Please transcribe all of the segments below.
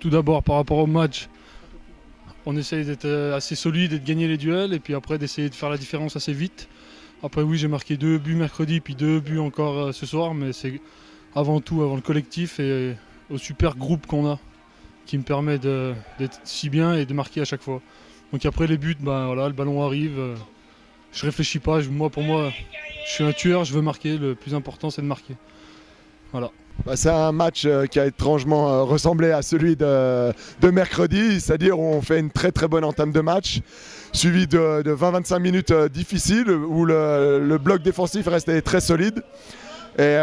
Tout d'abord, par rapport au match, on essaye d'être assez solide et de gagner les duels, et puis après d'essayer de faire la différence assez vite. Après oui, j'ai marqué 2 buts mercredi, puis 2 buts encore ce soir, mais c'est avant tout avant le collectif et au super groupe qu'on a, qui me permet d'être si bien et de marquer à chaque fois. Donc après les buts, ben voilà, le ballon arrive, je réfléchis pas, pour moi, je suis un tueur, je veux marquer, le plus important c'est de marquer. Voilà. C'est un match qui a étrangement ressemblé à celui de mercredi, c'est-à-dire on fait une très très bonne entame de match, suivi de 20-25 minutes difficiles où le bloc défensif restait très solide. Et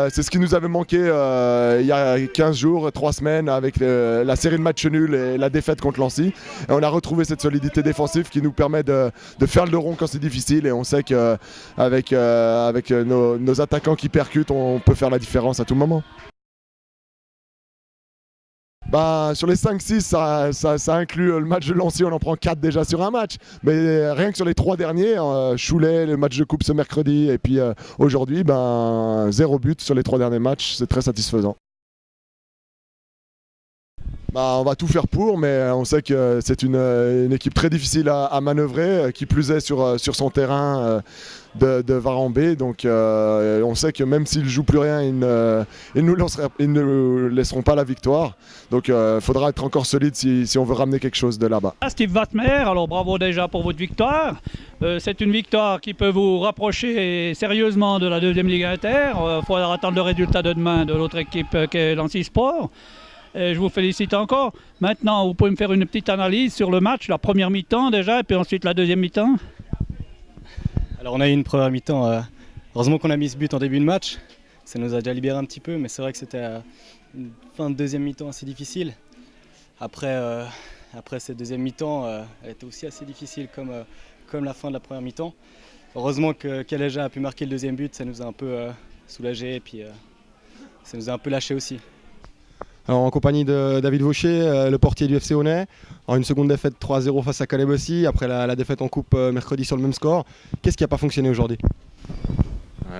c'est ce qui nous avait manqué il y a 15 jours, 3 semaines avec la série de matchs nuls et la défaite contre Lancy. Et on a retrouvé cette solidité défensive qui nous permet de faire le rond quand c'est difficile. Et on sait qu'avec nos attaquants qui percutent, on peut faire la différence à tout moment. Sur les 5-6, ça inclut le match de Lancy, on en prend 4 déjà sur un match. Mais rien que sur les 3 derniers, Cholet, le match de coupe ce mercredi, et puis aujourd'hui, 0 but sur les 3 derniers matchs, c'est très satisfaisant. On va tout faire pour, mais on sait que c'est une équipe très difficile à manœuvrer, qui plus est sur son terrain de Varambé. Donc on sait que même s'ils ne jouent plus rien, ils ne laisseront pas la victoire. Donc il faudra être encore solide si on veut ramener quelque chose de là-bas. Steve Vatmer, alors bravo déjà pour votre victoire. C'est une victoire qui peut vous rapprocher sérieusement de la deuxième Ligue Inter. Il faudra attendre le résultat de demain de l'autre équipe qui est Lancy Sport. Et je vous félicite encore. Maintenant, vous pouvez me faire une petite analyse sur le match, la première mi-temps déjà, et puis ensuite la deuxième mi-temps. Alors on a eu une première mi-temps, heureusement qu'on a mis ce but en début de match, ça nous a déjà libéré un petit peu, mais c'est vrai que c'était une fin de deuxième mi-temps assez difficile. Après cette deuxième mi-temps, elle était aussi assez difficile comme la fin de la première mi-temps. Heureusement que Kaleja a pu marquer le deuxième but, ça nous a un peu soulagé et puis ça nous a un peu lâché aussi. Alors, en compagnie de David Vaucher, le portier du FC Honnay, en une seconde défaite 3-0 face à Calais Bossy, après la défaite en coupe mercredi sur le même score. Qu'est-ce qui n'a pas fonctionné aujourd'hui ?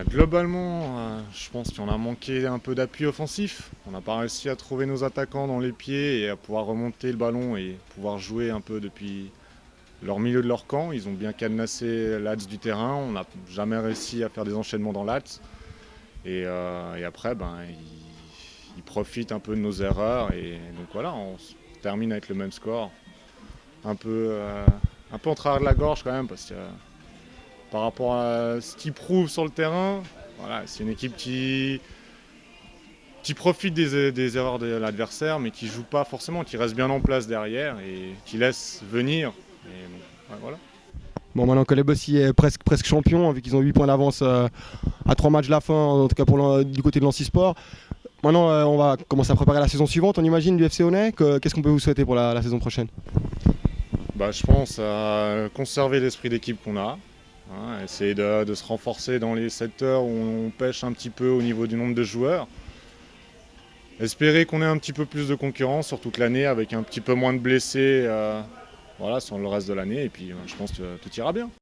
Globalement, je pense qu'on a manqué un peu d'appui offensif. On n'a pas réussi à trouver nos attaquants dans les pieds et à pouvoir remonter le ballon et pouvoir jouer un peu depuis leur milieu de leur camp. Ils ont bien cadenassé l'axe du terrain, on n'a jamais réussi à faire des enchaînements dans l'axe. Et après, ils profitent un peu de nos erreurs et donc voilà, on termine avec le même score. Un peu en travers de la gorge quand même parce que par rapport à ce qu'ils prouvent sur le terrain, voilà, c'est une équipe qui profite des erreurs de l'adversaire mais qui ne joue pas forcément, qui reste bien en place derrière et qui laisse venir. Et donc, voilà. Bon, maintenant Calais Bossy est presque champion, vu qu'ils ont 8 points d'avance à 3 matchs de la fin, en tout cas du côté de Lancy Sport. Maintenant, on va commencer à préparer la saison suivante, on imagine, du FC Honnay. Qu'est-ce qu'on peut vous souhaiter pour la saison prochaine ? Je pense à conserver l'esprit d'équipe qu'on a, essayer de se renforcer dans les secteurs où on pêche un petit peu au niveau du nombre de joueurs. Espérer qu'on ait un petit peu plus de concurrence sur toute l'année avec un petit peu moins de blessés sur le reste de l'année et puis je pense que tout ira bien.